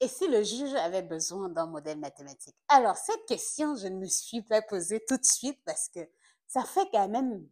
Et si le juge avait besoin d'un modèle mathématique? Alors, cette question, je ne me suis pas posée tout de suite parce que ça fait quand même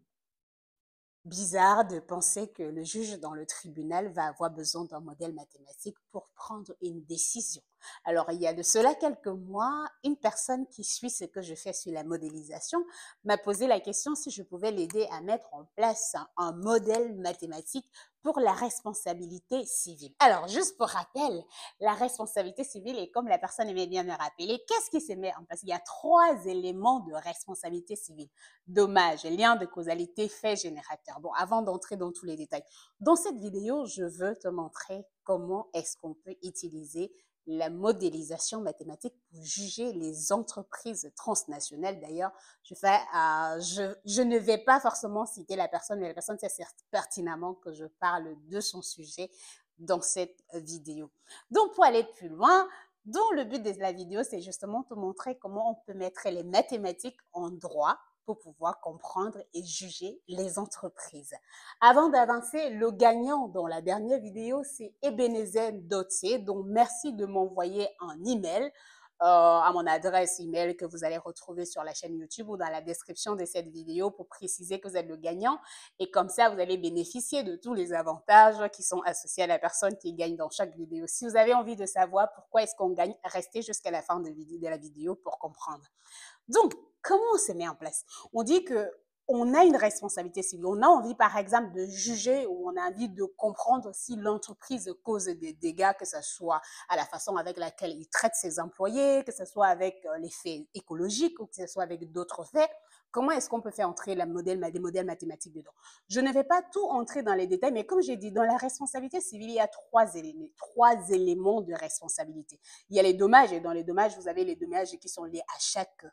bizarre de penser que le juge dans le tribunal va avoir besoin d'un modèle mathématique pour prendre une décision. Alors, il y a de cela quelques mois, une personne qui suit ce que je fais sur la modélisation m'a posé la question si je pouvais l'aider à mettre en place un modèle mathématique pour la responsabilité civile. Alors, juste pour rappel, la responsabilité civile, et comme la personne aimait bien me rappeler, qu'est-ce qui se met en place? Il y a trois éléments de responsabilité civile: dommage, lien de causalité, fait générateur. Bon, avant d'entrer dans tous les détails, dans cette vidéo, je veux te montrer comment est-ce qu'on peut utiliser la modélisation mathématique pour juger les entreprises transnationales. D'ailleurs, je ne vais pas forcément citer la personne, mais la personne sait pertinemment que je parle de son sujet dans cette vidéo. Donc, pour aller plus loin, dont le but de la vidéo, c'est justement te montrer comment on peut mettre les mathématiques en droit pour pouvoir comprendre et juger les entreprises. Avant d'avancer, le gagnant dans la dernière vidéo, c'est Ebenezer Dotse, donc merci de m'envoyer un email à mon adresse email que vous allez retrouver sur la chaîne YouTube ou dans la description de cette vidéo pour préciser que vous êtes le gagnant. Et comme ça, vous allez bénéficier de tous les avantages qui sont associés à la personne qui gagne dans chaque vidéo. Si vous avez envie de savoir pourquoi est-ce qu'on gagne, restez jusqu'à la fin de la vidéo pour comprendre. Donc, comment on se met en place? On dit que on a une responsabilité civile. On a envie, par exemple, de juger ou on a envie de comprendre si l'entreprise cause des dégâts, que ce soit à la façon avec laquelle il traite ses employés, que ce soit avec les faits écologiques ou que ce soit avec d'autres faits. Comment est-ce qu'on peut faire entrer des modèles mathématiques dedans? Je ne vais pas tout entrer dans les détails, mais comme j'ai dit, dans la responsabilité civile, il y a trois éléments de responsabilité. Il y a les dommages, et dans les dommages, vous avez les dommages qui sont liés à chaque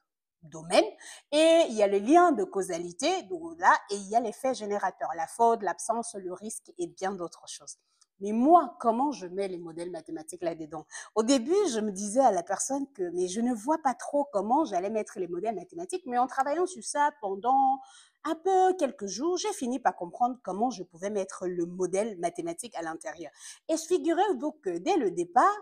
domaine, et il y a le lien de causalité, donc là, et il y a l'effet générateur, la faute, l'absence, le risque et bien d'autres choses. Mais moi, comment je mets les modèles mathématiques là-dedans? Au début, je me disais à la personne que, mais je ne vois pas trop comment j'allais mettre les modèles mathématiques, mais en travaillant sur ça pendant un peu quelques jours, j'ai fini par comprendre comment je pouvais mettre le modèle mathématique à l'intérieur. Et figurez-vous que dès le départ,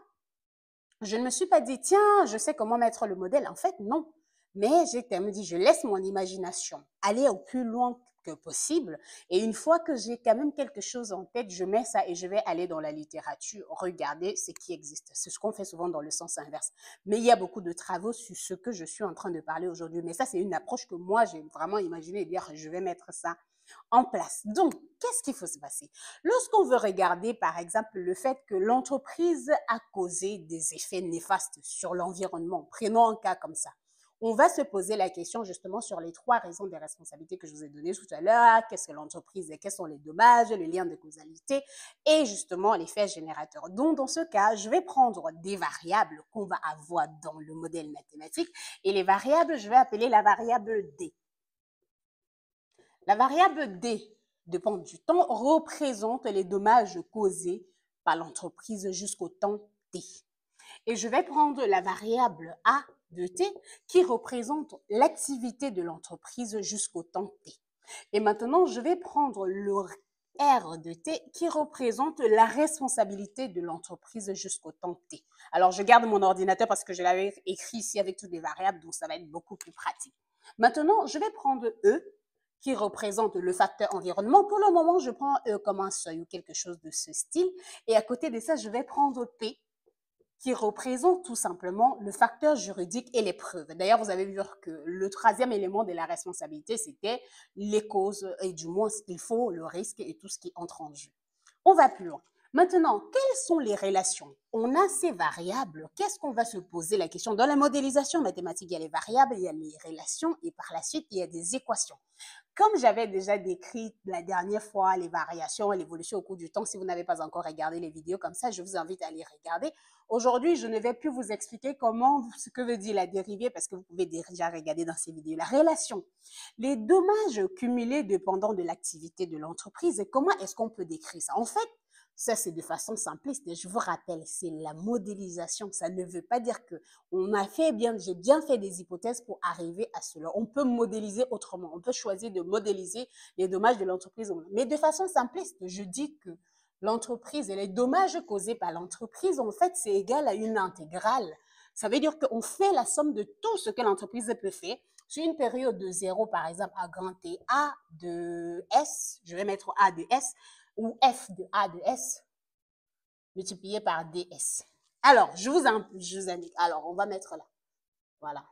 je ne me suis pas dit, tiens, je sais comment mettre le modèle. En fait, non. Mais j'ai quand même dit, je laisse mon imagination aller au plus loin que possible. Et une fois que j'ai quand même quelque chose en tête, je mets ça et je vais aller dans la littérature, regarder ce qui existe. C'est ce qu'on fait souvent dans le sens inverse. Mais il y a beaucoup de travaux sur ce que je suis en train de parler aujourd'hui. Mais ça, c'est une approche que moi, j'ai vraiment imaginé et dire, je vais mettre ça en place. Donc, qu'est-ce qu'il faut se passer? Lorsqu'on veut regarder, par exemple, le fait que l'entreprise a causé des effets néfastes sur l'environnement, prenons un cas comme ça. On va se poser la question justement sur les trois raisons des responsabilités que je vous ai données tout à l'heure. Qu'est-ce que l'entreprise et quels sont les dommages, le lien de causalité et justement l'effet générateur. Donc, dans ce cas, je vais prendre des variables qu'on va avoir dans le modèle mathématique et les variables, je vais appeler la variable D. La variable D, dépend du temps, représente les dommages causés par l'entreprise jusqu'au temps T. Et je vais prendre la variable A de T qui représente l'activité de l'entreprise jusqu'au temps T. Et maintenant, je vais prendre le R de T qui représente la responsabilité de l'entreprise jusqu'au temps T. Alors, je garde mon ordinateur parce que je l'avais écrit ici avec toutes les variables, donc ça va être beaucoup plus pratique. Maintenant, je vais prendre E qui représente le facteur environnement. Pour le moment, je prends E comme un seuil ou quelque chose de ce style. Et à côté de ça, je vais prendre P qui représente tout simplement le facteur juridique et les preuves. D'ailleurs, vous avez vu que le troisième élément de la responsabilité, c'était les causes et du moins ce qu'il faut, le risque et tout ce qui entre en jeu. On va plus loin. Maintenant, quelles sont les relations? On a ces variables. Qu'est-ce qu'on va se poser la question? Dans la modélisation mathématique, il y a les variables, il y a les relations et par la suite, il y a des équations. Comme j'avais déjà décrit la dernière fois les variations et l'évolution au cours du temps, si vous n'avez pas encore regardé les vidéos comme ça, je vous invite à les regarder. Aujourd'hui, je ne vais plus vous expliquer ce que veut dire la dérivée parce que vous pouvez déjà regarder dans ces vidéos. La relation, les dommages cumulés dépendant de l'activité de l'entreprise, comment est-ce qu'on peut décrire ça? En fait, ça, c'est de façon simpliste. Je vous rappelle, c'est la modélisation. Ça ne veut pas dire que j'ai bien fait des hypothèses pour arriver à cela. On peut modéliser autrement. On peut choisir de modéliser les dommages de l'entreprise. Mais de façon simpliste, je dis que l'entreprise et les dommages causés par l'entreprise, en fait, c'est égal à une intégrale. Ça veut dire qu'on fait la somme de tout ce que l'entreprise peut faire sur une période de 0, par exemple, à grand T, A de S, je vais mettre A de S, ou F de A de S, multiplié par DS. Alors, je vous indique. Alors, on va mettre là. Voilà.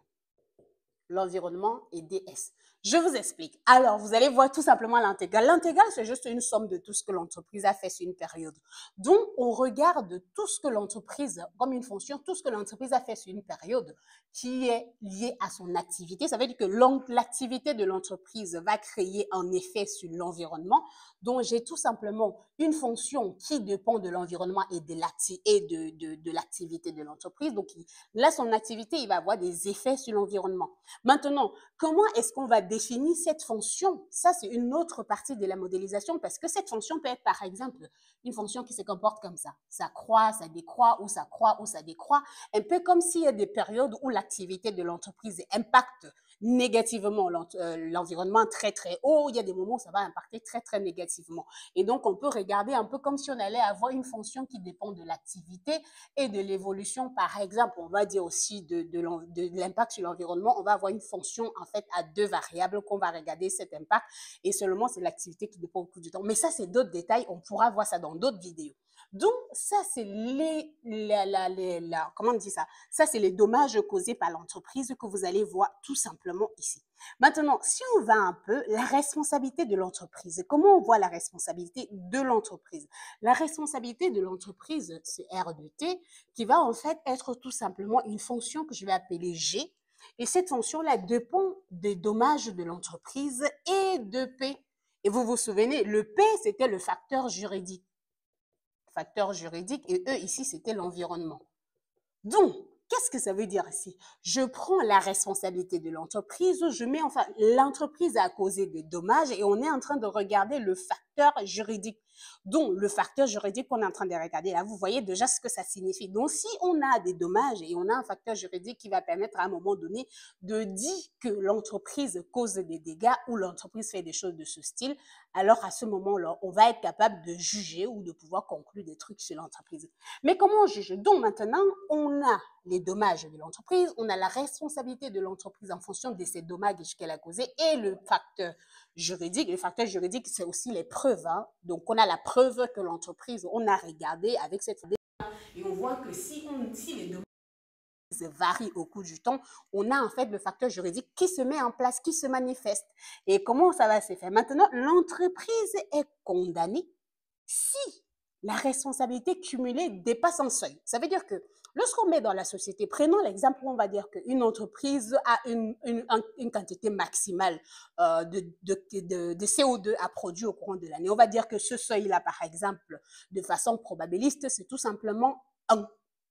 L'environnement et DS. Je vous explique. Alors, vous allez voir tout simplement l'intégrale. L'intégrale, c'est juste une somme de tout ce que l'entreprise a fait sur une période. Donc, on regarde tout ce que l'entreprise, comme une fonction, tout ce que l'entreprise a fait sur une période qui est lié à son activité. Ça veut dire que l'activité de l'entreprise va créer un effet sur l'environnement. Donc, j'ai tout simplement une fonction qui dépend de l'environnement et de l'activité de l'entreprise. Donc, là, son activité, il va avoir des effets sur l'environnement. Maintenant, comment est-ce qu'on va définir cette fonction? Ça, c'est une autre partie de la modélisation parce que cette fonction peut être, par exemple, une fonction qui se comporte comme ça. Ça croît, ça décroît, ou ça croît, ou ça décroît. Un peu comme s'il y a des périodes où l'activité de l'entreprise impacte négativement l'environnement très, très haut. Il y a des moments où ça va impacter très, très négativement. Et donc, on peut regarder un peu comme si on allait avoir une fonction qui dépend de l'activité et de l'évolution. Par exemple, on va dire aussi de l'impact sur l'environnement. On va avoir une fonction, en fait, à 2 variables qu'on va regarder cet impact. Et seulement, c'est l'activité qui dépend au cours du temps. Mais ça, c'est d'autres détails. On pourra voir ça dans d'autres vidéos. Donc, ça, c'est comment on dit ça? Ça, c'est les dommages causés par l'entreprise que vous allez voir tout simplement ici. Maintenant, si on va un peu, la responsabilité de l'entreprise. Comment on voit la responsabilité de l'entreprise? La responsabilité de l'entreprise, c'est R de T, qui va en fait être tout simplement une fonction que je vais appeler G. Et cette fonction-là dépend des dommages de l'entreprise et de P. Et vous vous souvenez, le P, c'était le facteur juridique. Et eux, ici, c'était l'environnement. Donc, qu'est-ce que ça veut dire ici? Je prends la responsabilité de l'entreprise, je mets enfin, l'entreprise a causé des dommages et on est en train de regarder le facteur juridique. Donc, le facteur juridique qu'on est en train de regarder là, vous voyez déjà ce que ça signifie. Donc, si on a des dommages et on a un facteur juridique qui va permettre à un moment donné de dire que l'entreprise cause des dégâts ou l'entreprise fait des choses de ce style, alors à ce moment-là, on va être capable de juger ou de pouvoir conclure des trucs sur l'entreprise. Mais comment on juge? Donc, maintenant, on a les dommages de l'entreprise, on a la responsabilité de l'entreprise en fonction de ces dommages qu'elle a causés et le facteur juridique. Le facteur juridique, c'est aussi les preuves. Hein. Donc, on a la preuve que l'entreprise, on a regardé avec cette... Et on voit que si les dommages varient au cours du temps, on a en fait le facteur juridique qui se met en place, qui se manifeste. Et comment ça va se faire? Maintenant, l'entreprise est condamnée si la responsabilité cumulée dépasse un seuil. Ça veut dire que lorsqu'on met dans la société, prenons l'exemple où on va dire qu'une entreprise a une quantité maximale de CO2 à produire au courant de l'année. On va dire que ce seuil-là, par exemple, de façon probabiliste, c'est tout simplement 1.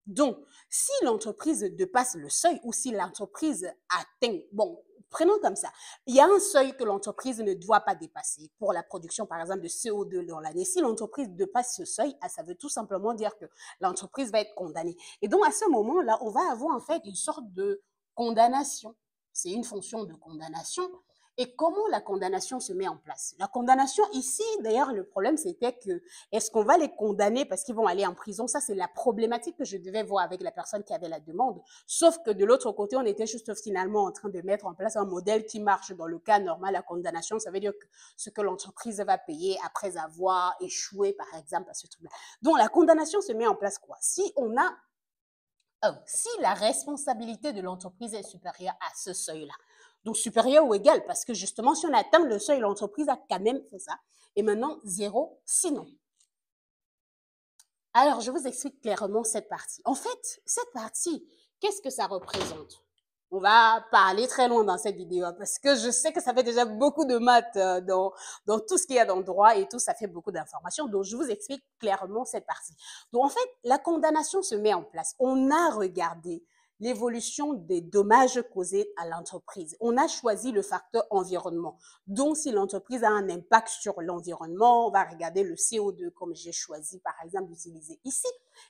Donc, si l'entreprise dépasse le seuil ou si l'entreprise atteint, bon, prenons comme ça, il y a un seuil que l'entreprise ne doit pas dépasser pour la production, par exemple, de CO2 dans l'année. Si l'entreprise dépasse ce seuil, ça veut tout simplement dire que l'entreprise va être condamnée. Et donc, à ce moment-là, on va avoir en fait une sorte de condamnation. C'est une fonction de condamnation. Et comment la condamnation se met en place? La condamnation ici, d'ailleurs, le problème, c'était que est-ce qu'on va les condamner parce qu'ils vont aller en prison? Ça, c'est la problématique que je devais voir avec la personne qui avait la demande. Sauf que de l'autre côté, on était juste finalement en train de mettre en place un modèle qui marche dans le cas normal. La condamnation, ça veut dire que ce que l'entreprise va payer après avoir échoué, par exemple, à ce truc-là. Donc, la condamnation se met en place quoi? Si on a si la responsabilité de l'entreprise est supérieure à ce seuil-là, donc supérieur ou égal, parce que justement, si on atteint le seuil, l'entreprise a quand même fait ça. Et maintenant, 0, sinon. Alors, je vous explique clairement cette partie. En fait, cette partie, qu'est-ce que ça représente? On va pas aller très loin dans cette vidéo parce que je sais que ça fait déjà beaucoup de maths dans tout ce qu'il y a dans le droit et tout, ça fait beaucoup d'informations. Donc, je vous explique clairement cette partie. Donc, en fait, la condamnation se met en place. On a regardé l'évolution des dommages causés à l'entreprise. On a choisi le facteur environnement. Donc, si l'entreprise a un impact sur l'environnement, on va regarder le CO2 comme j'ai choisi, par exemple, d'utiliser ici.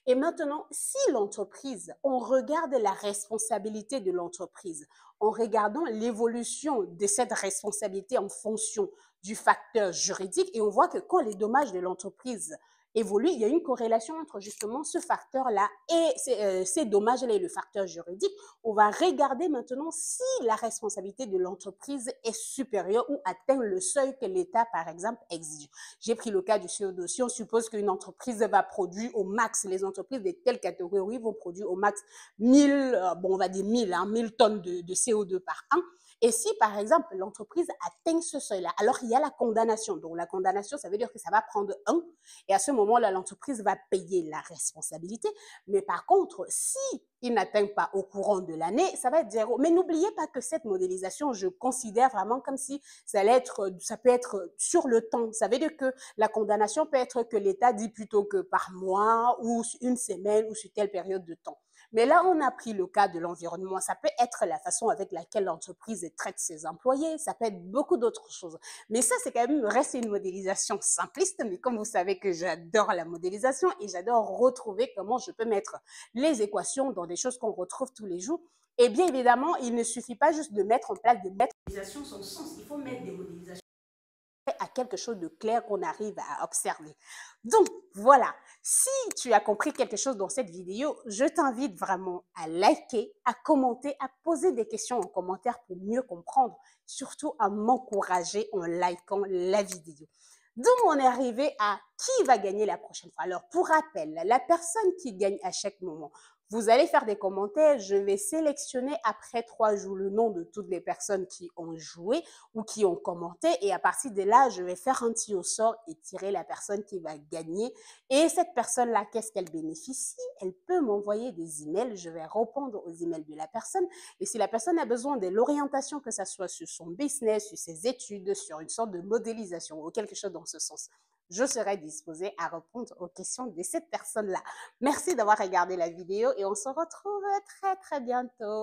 Et maintenant, si l'entreprise, on regarde la responsabilité de l'entreprise en regardant l'évolution de cette responsabilité en fonction du facteur juridique et on voit que quand les dommages de l'entreprise évolue, il y a une corrélation entre justement ce facteur-là et ces dommages-là et le facteur juridique. On va regarder maintenant si la responsabilité de l'entreprise est supérieure ou atteint le seuil que l'État, par exemple, exige. J'ai pris le cas du CO2. Si on suppose qu'une entreprise va produire au max, les entreprises de telle catégorie vont produire au max 1000, bon, on va dire 1000, 1000 tonnes de CO2 par an. Et si, par exemple, l'entreprise atteint ce seuil-là, alors il y a la condamnation. Donc, la condamnation, ça veut dire que ça va prendre un, et à ce moment-là, l'entreprise va payer la responsabilité. Mais par contre, si il n'atteint pas au courant de l'année, ça va être zéro. Mais n'oubliez pas que cette modélisation, je considère vraiment comme si ça peut être sur le temps. Ça veut dire que la condamnation peut être que l'État dit plutôt que par mois ou une semaine ou sur telle période de temps. Mais là, on a pris le cas de l'environnement. Ça peut être la façon avec laquelle l'entreprise traite ses employés. Ça peut être beaucoup d'autres choses. Mais ça, c'est quand même, reste une modélisation simpliste. Mais comme vous savez que j'adore la modélisation et j'adore retrouver comment je peux mettre les équations dans des choses qu'on retrouve tous les jours. Et bien évidemment, il ne suffit pas juste de mettre en place des modélisations sans sens. Il faut mettre des modélisations à quelque chose de clair qu'on arrive à observer. Donc, voilà. Si tu as compris quelque chose dans cette vidéo, je t'invite vraiment à liker, à commenter, à poser des questions en commentaire pour mieux comprendre, surtout à m'encourager en likant la vidéo. Donc, on est arrivé à qui va gagner la prochaine fois. Alors, pour rappel, la personne qui gagne à chaque moment, vous allez faire des commentaires. Je vais sélectionner après 3 jours le nom de toutes les personnes qui ont joué ou qui ont commenté. Et à partir de là, je vais faire un tir au sort et tirer la personne qui va gagner. Et cette personne-là, qu'est-ce qu'elle bénéficie? Elle peut m'envoyer des emails. Je vais répondre aux emails de la personne. Et si la personne a besoin de l'orientation, que ce soit sur son business, sur ses études, sur une sorte de modélisation ou quelque chose dans ce sens, je serai disposée à répondre aux questions de cette personne-là. Merci d'avoir regardé la vidéo et on se retrouve très, très bientôt.